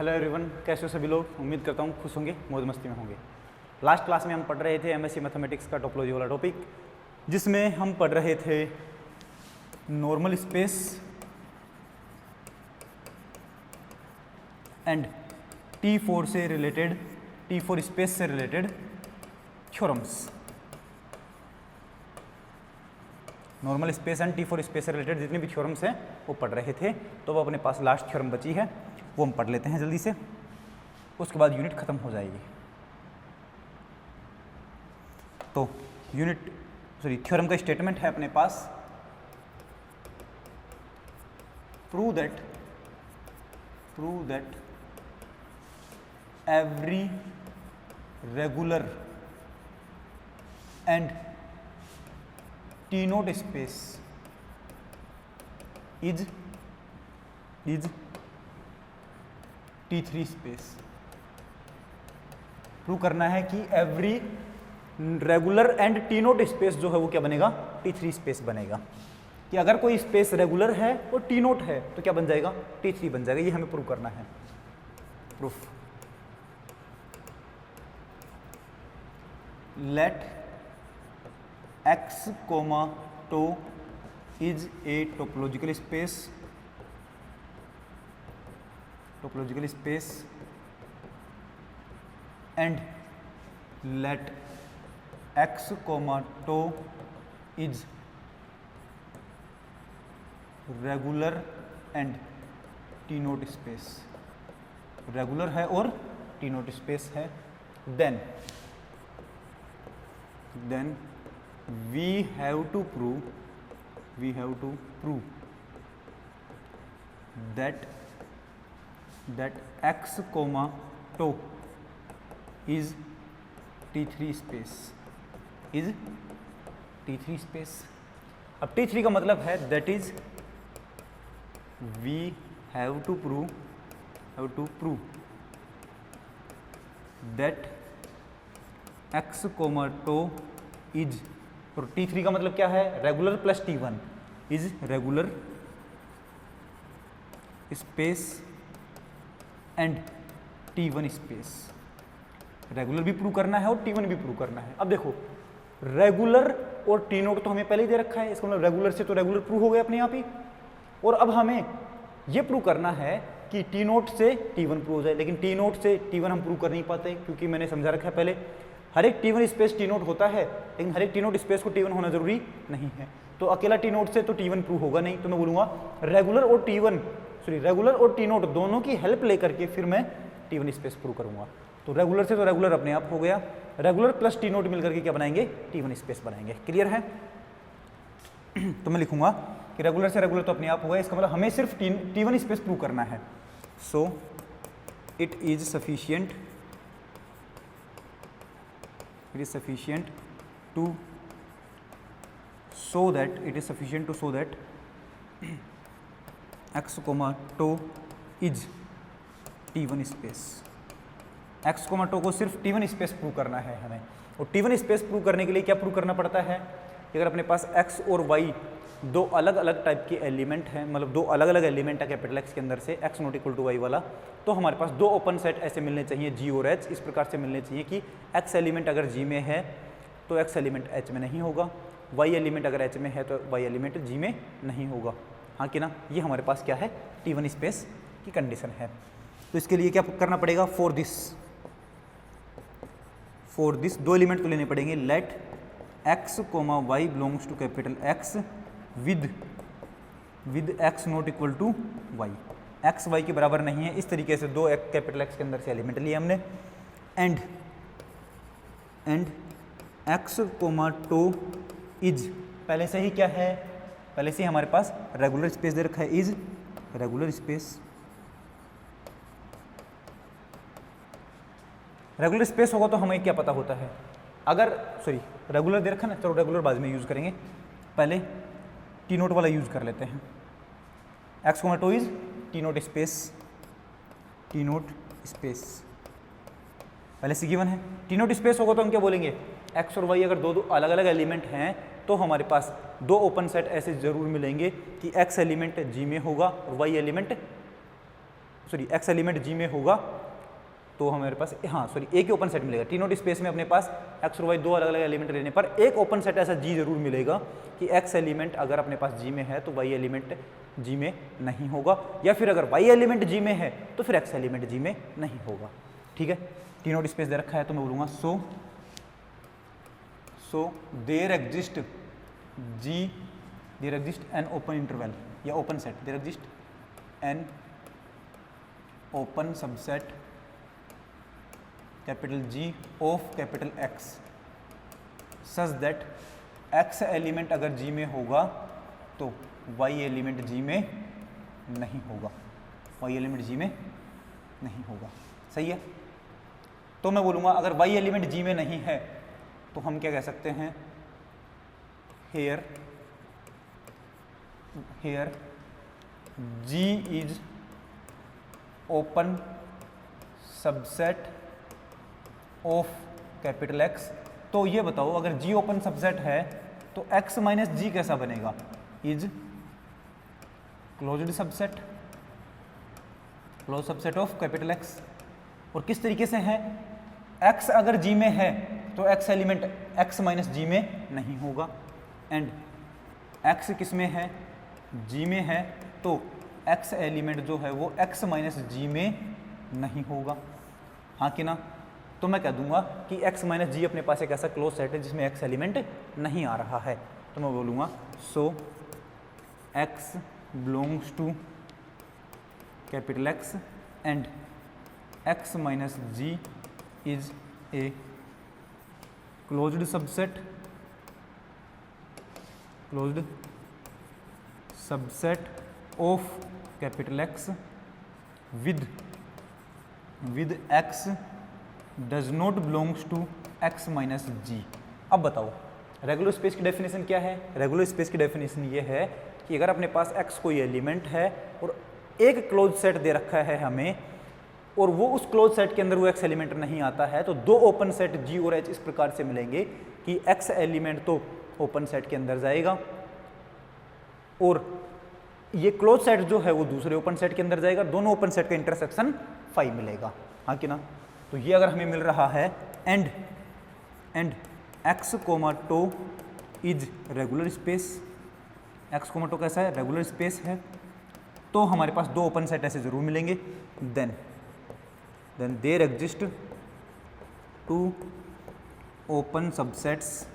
Hello everyone, कैसे हो सभी लोग। उम्मीद करता हूँ खुश होंगे, मौज मस्ती में होंगे। लास्ट क्लास में हम पढ़ रहे थे एमएससी मैथमेटिक्स का टोपोलॉजी वाला टॉपिक, जिसमें हम पढ़ रहे थे नॉर्मल स्पेस एंड T4 से रिलेटेड, T4 स्पेस से related theorems. Normal space and T4 space से रिलेटेड जितने भी थ्योरम्स हैं वो पढ़ रहे थे। तो वो अपने पास लास्ट थ्योरम बची है, वो हम पढ़ लेते हैं जल्दी से, उसके बाद यूनिट खत्म हो जाएगी। तो थ्योरम का स्टेटमेंट है अपने पास, prove that every regular and T naught space is T3 space. Prove करना है कि every regular and T naught space जो है वो क्या बनेगा, T3 स्पेस बनेगा। कि अगर कोई स्पेस रेगुलर है और T नोट है तो क्या बन जाएगा, T3 बन जाएगा। ये हमें प्रूव करना है। Proof, let x, tau is a topological space and let x, tau is regular and T naught space. Regular है और T नोट स्पेस है। Then we have to prove that x, tau is T3 space. अब T3 का मतलब है that is we have to prove that x, tau is, और T3 का मतलब क्या है, regular plus T1 is regular space and T1 space. Regular भी प्रूव करना है और T1 भी प्रूव करना है। अब देखो, रेगुलर और T नोट तो हमें पहले ही दे रखा है, इसका मतलब रेगुलर से तो रेगुलर प्रूव हो गया अपने आप ही। और अब हमें ये प्रूव करना है कि T नोट से T1 प्रूव हो जाए, लेकिन T नोट से T1 हम प्रूव कर नहीं पाते, क्योंकि मैंने समझा रखा है पहले, हर एक T1 स्पेस T नोट होता है, लेकिन हर एक T नोट स्पेस को T1 होना जरूरी नहीं है। तो अकेला T नोट से तो T1 प्रूव होगा नहीं। तो मैं बोलूँगा रेगुलर और T नोट दोनों की हेल्प लेकर के फिर मैं T1 स्पेस प्रूव करूँगा। तो रेगुलर से तो रेगुलर अपने आप हो गया, रेगुलर प्लस T नोट मिलकर के क्या बनाएंगे, T1 स्पेस बनाएंगे। क्लियर है? तो मैं लिखूंगा कि रेगुलर से रेगुलर तो अपने आप होगा, इसका मतलब हमें सिर्फ T1 स्पेस प्रूव करना है। So it is sufficient to show that x, tau is T1 space. x, tau को सिर्फ T1 स्पेस प्रूव करना है हमें। और T1 स्पेस प्रूव करने के लिए क्या प्रूव करना पड़ता है कि अगर अपने पास x और y दो अलग अलग टाइप के एलिमेंट हैं, मतलब दो अलग अलग एलिमेंट है कैपिटल X के अंदर से, x not equal to y वाला, तो हमारे पास दो ओपन सेट ऐसे मिलने चाहिए G और H। इस प्रकार से मिलने चाहिए कि x एलिमेंट अगर G में है तो x एलिमेंट H में नहीं होगा, y एलिमेंट अगर H में है तो y एलिमेंट G में नहीं होगा। हाँ कि ना? ये हमारे पास क्या है, T1 स्पेस की कंडीशन है। तो इसके लिए क्या करना पड़ेगा, फॉर दिस दो एलिमेंट तो लेने पड़ेंगे। Let x, y belongs to capital X with x not equal to y। x y के बराबर नहीं है, इस तरीके से दो कैपिटल X के अंदर से एलिमेंट लिए हमने। एंड x, टो इज, पहले से ही क्या है, पहले से ही हमारे पास रेगुलर स्पेस दे रखा है, is regular space. Regular space होगा तो हमें क्या पता होता है, अगर रेगुलर दे रखा ना, चलो रेगुलर बाद में यूज करेंगे, पहले T नोट वाला यूज कर लेते हैं। x, tau is T naught space पहले से गिवन है। T नोट स्पेस होगा तो हम क्या बोलेंगे, x और y अगर दो अलग अलग एलिमेंट हैं तो हमारे पास दो ओपन सेट ऐसे जरूर मिलेंगे कि x एलिमेंट G में होगा और y element sorry x element G में होगा तो हमारे पास हाँ सॉरी एक ही ओपन सेट मिलेगा। टी नोट स्पेस में अपने पास एक्स और वाई दो अलग अलग एलिमेंट लेने पर एक ओपन सेट ऐसा जी जरूर मिलेगा कि एक्स एलिमेंट अगर अपने पास जी में है तो वाई एलिमेंट जी में नहीं होगा, या फिर अगर वाई एलिमेंट जी में है तो फिर एक्स एलिमेंट जी में नहीं होगा। ठीक है, टी नोट स्पेस दे रखा है तो मैं बोलूँगा so there exist an open interval या open set, there exist an open subset capital G of capital X such that X element अगर G में होगा तो Y एलिमेंट G में नहीं होगा, Y एलिमेंट G में नहीं होगा। सही है, तो मैं बोलूँगा अगर Y एलिमेंट G में नहीं है तो हम क्या कह सकते हैं, here G is open subset of capital X। तो ये बताओ अगर G ओपन सबसेट है तो X माइनस G कैसा बनेगा, is closed subset of capital X। और किस तरीके से है, X अगर G में है तो X element X minus G में नहीं होगा, एंड X किस में है, G में है, तो X एलिमेंट जो है वो X माइनस G में नहीं होगा, हाँ कि ना। तो मैं कह दूंगा कि x माइनस जी अपने पास एक ऐसा क्लोज सेट है जिसमें x एलिमेंट नहीं आ रहा है, तो मैं बोलूँगा so x belongs to capital X and x minus G is a closed subset of capital X with x does not belongs to x minus G. अब बताओ रेगुलर स्पेस की डेफिनेशन क्या है, रेगुलर स्पेस की definition ये है कि अगर अपने पास x कोई एलिमेंट है और एक क्लोज सेट दे रखा है हमें और वो उस क्लोज सेट के अंदर वो x एलिमेंट नहीं आता है, तो दो ओपन सेट g और h इस प्रकार से मिलेंगे कि x एलिमेंट तो ओपन सेट के अंदर जाएगा और ये क्लोज सेट जो है वो दूसरे ओपन सेट के अंदर जाएगा, दोनों ओपन सेट का इंटरसेक्शन 5 मिलेगा, हाँ कि ना। तो ये अगर हमें मिल रहा है and x comma tau is regular space, x comma tau कैसा है, रेगुलर स्पेस है, तो हमारे पास दो ओपन सेट ऐसे जरूर मिलेंगे। Then there exist two open subsets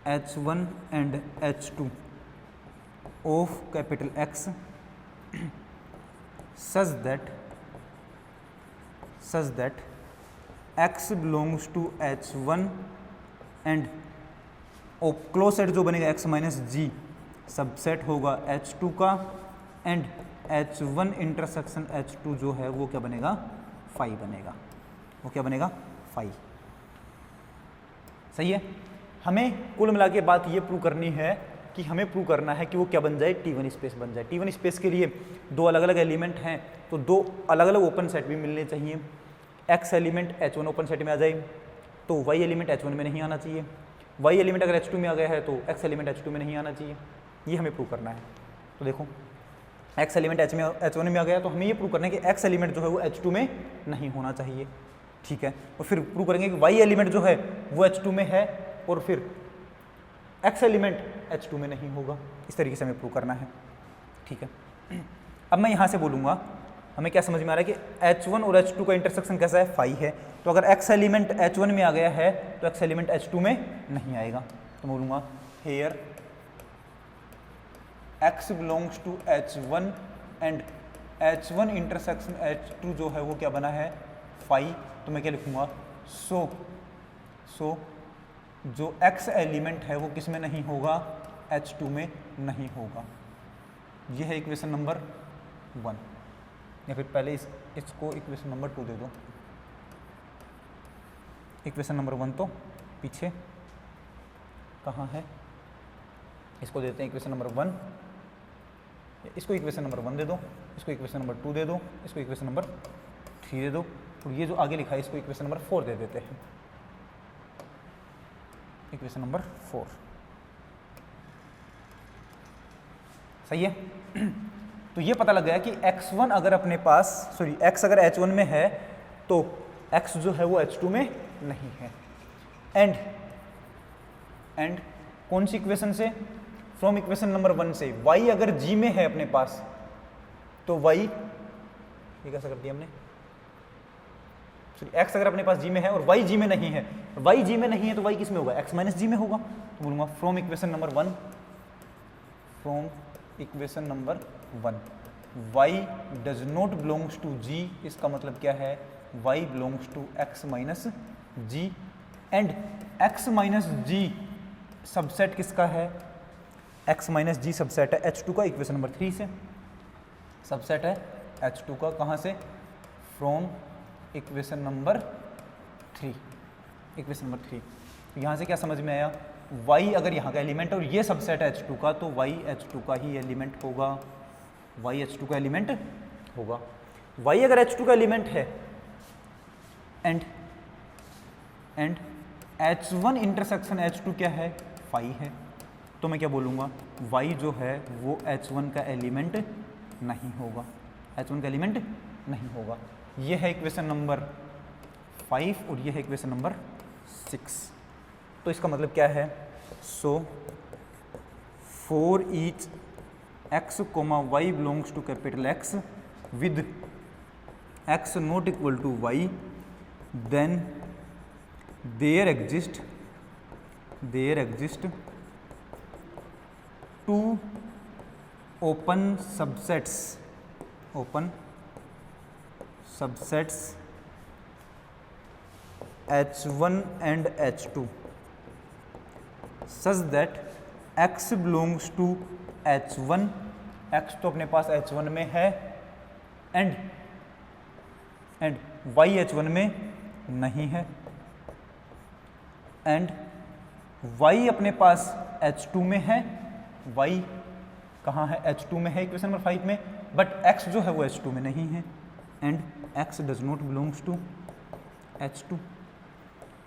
H1 and H2 of capital X such that x belongs to H1 and close set जो बनेगा x माइनस जी सबसेट होगा H2 का एंड H1 इंटरसेक्शन H2 जो है वो क्या बनेगा, 5 बनेगा, वो क्या बनेगा 5। सही है, हमें कुल मिला के बात ये प्रूव करनी है कि हमें प्रूव करना है कि वो क्या बन जाए, T1 स्पेस बन जाए। T1 स्पेस के लिए दो अलग अलग एलिमेंट हैं तो दो अलग अलग ओपन सेट भी मिलने चाहिए। X element H1 open set में आ जाए तो Y एलिमेंट H1 में नहीं आना चाहिए, Y एलिमेंट अगर H2 में आ गया है तो X एलिमेंट H2 में नहीं आना चाहिए, ये हमें प्रूव करना है। तो देखो X एलिमेंट H1 में आ गया तो हमें ये प्रूव करना है कि X एलिमेंट जो है वो H2 में नहीं होना चाहिए, ठीक है। और फिर प्रूव करेंगे कि Y एलिमेंट जो है वो H2 में है और फिर X एलिमेंट H2 में नहीं होगा, इस तरीके से हमें प्रूव करना है, ठीक है। अब मैं यहाँ से बोलूँगा हमें क्या समझ में आ रहा है कि H1 और H2 का इंटरसेक्शन कैसा है, 5 है, तो अगर X एलिमेंट H1 में आ गया है तो X एलिमेंट H2 में नहीं आएगा, तो मैं बोलूँगा here X belongs to H1 and H1 intersection H2 जो है वो क्या बना है 5, तो मैं क्या लिखूँगा सो जो X एलिमेंट है वो किस में नहीं होगा, H2 में नहीं होगा। ये है इक्वेशन नंबर 1, या फिर पहले इसको इक्वेशन नंबर 2 दे दो। इक्वेशन नंबर 1 तो पीछे कहाँ है, इसको देते हैं इक्वेशन नंबर 1, इसको इक्वेशन नंबर 1 दे दो, इसको इक्वेशन नंबर 2 दे दो, इसको इक्वेशन नंबर 3 दे दो, और ये जो आगे लिखा है इसको इक्वेशन नंबर 4 दे देते हैं। इक्वेशन नंबर 4 सही है। तो ये पता लग गया कि x1 अगर अपने पास x अगर h1 में है तो x जो है वो h2 में नहीं है। एंड कौन सी इक्वेशन से? फ्रॉम इक्वेशन नंबर 1 से y अगर g में है अपने पास तो y, ये कैसा कर दिया हमने, x अगर अपने पास g में है और y g में नहीं है, y g में नहीं है तो y किस में होगा? x माइनस g में होगा। तो बोलूंगा from equation number 1, from equation number 1 y does not belongs to g, इसका मतलब क्या है? y belongs to x minus g। And x minus g subset किसका है? x माइनस जी सबसेट है h2 का, इक्वेशन नंबर 3 से सबसेट है h2 का। कहाँ से? From equation number 3, equation number 3। यहाँ से क्या समझ में आया? y अगर यहाँ का एलिमेंट और ये सबसेट है h2 का तो y h2 का ही एलिमेंट होगा, y h2 का एलिमेंट होगा। y अगर h2 का एलिमेंट है एंड h1 इंटरसेक्शन h2 क्या है? फाई है। तो मैं क्या बोलूँगा? y जो है वो h1 का एलिमेंट नहीं होगा, h1 का एलिमेंट नहीं होगा। ये है इक्वेशन नंबर 5 और ये है इक्वेशन नंबर 6। तो इसका मतलब क्या है? So for each x, y belongs to capital X with x not equal to y, then there exist two open subsets h1 and h2 such that x belongs to h1, x तो अपने पास h1 में है and y h1 में नहीं है, and y अपने पास h2 में है, y कहाँ है? h2 में है इक्वेशन नंबर 5 में, बट x जो है वो h2 में नहीं है, and x does not belongs to h2।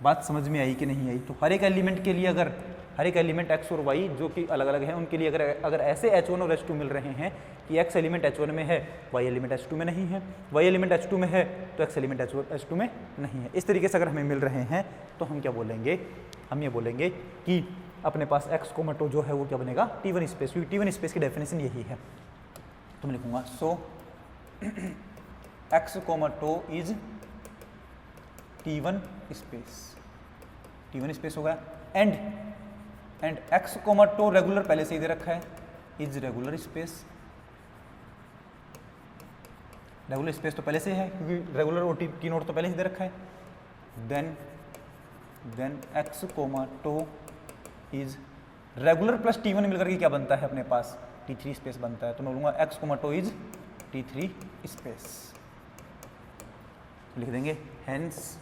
बात समझ में आई कि नहीं आई? तो हर एक एलिमेंट के लिए, अगर हर एक एलिमेंट x और y जो कि अलग अलग हैं उनके लिए अगर ऐसे h1 और h2 मिल रहे हैं कि x एलिमेंट h1 में है, y एलिमेंट h2 में नहीं है, y एलिमेंट h2 में है तो x एलिमेंट h2 में नहीं है, इस तरीके से अगर हमें मिल रहे हैं तो हम क्या बोलेंगे? हम ये बोलेंगे कि अपने पास x कोमा टो जो है वो क्या बनेगा? T1 स्पेस, क्योंकि T1 स्पेस की डेफिनेशन यही है। तो मैं लिखूंगा so x comma tau is T1 space, T1 space होगा। And x comma tau regular पहले से ही दे रखा है, is regular space. Regular space तो पहले से है क्योंकि रेगुलर और टी नोट तो पहले ही दे रखा है। Then x comma tau is regular plus T1 मिलकर के क्या बनता है अपने पास? T3 स्पेस बनता है। तो मैं बोलूँगा x comma tau is T3 space, लिख देंगे hence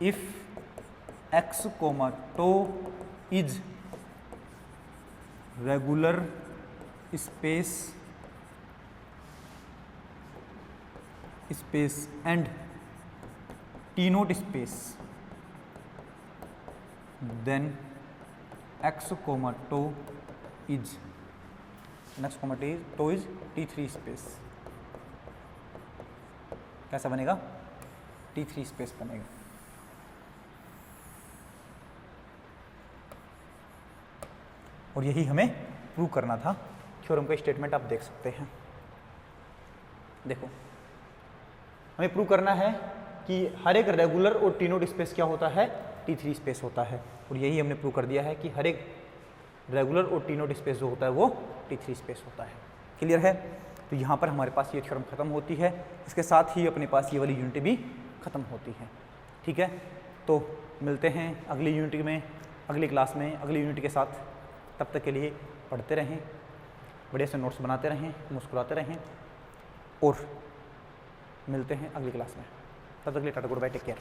if x comma tau is regular space and T naught space, then x comma tau is T3 space. कैसा बनेगा? T3 स्पेस बनेगा। और यही हमें प्रूव करना था। थ्योरम का स्टेटमेंट आप देख सकते हैं। देखो, हमें प्रूव करना है कि हर एक रेगुलर और टी नोट स्पेस क्या होता है? T3 स्पेस होता है। और यही हमने प्रूव कर दिया है कि हर एक रेगुलर और टी नोट स्पेस जो होता है वो T3 स्पेस होता है। क्लियर है? तो यहाँ पर हमारे पास ये थ्योरम खत्म होती है, इसके साथ ही अपने पास ये वाली यूनिटी भी खत्म होती है। ठीक है, तो मिलते हैं अगली यूनिटी में, अगली क्लास में अगली यूनिटी के साथ। तब तक के लिए पढ़ते रहें, बढ़िया से नोट्स बनाते रहें, मुस्कुराते रहें और मिलते हैं अगली क्लास में। तब तक के लिए tata, good bye, take care.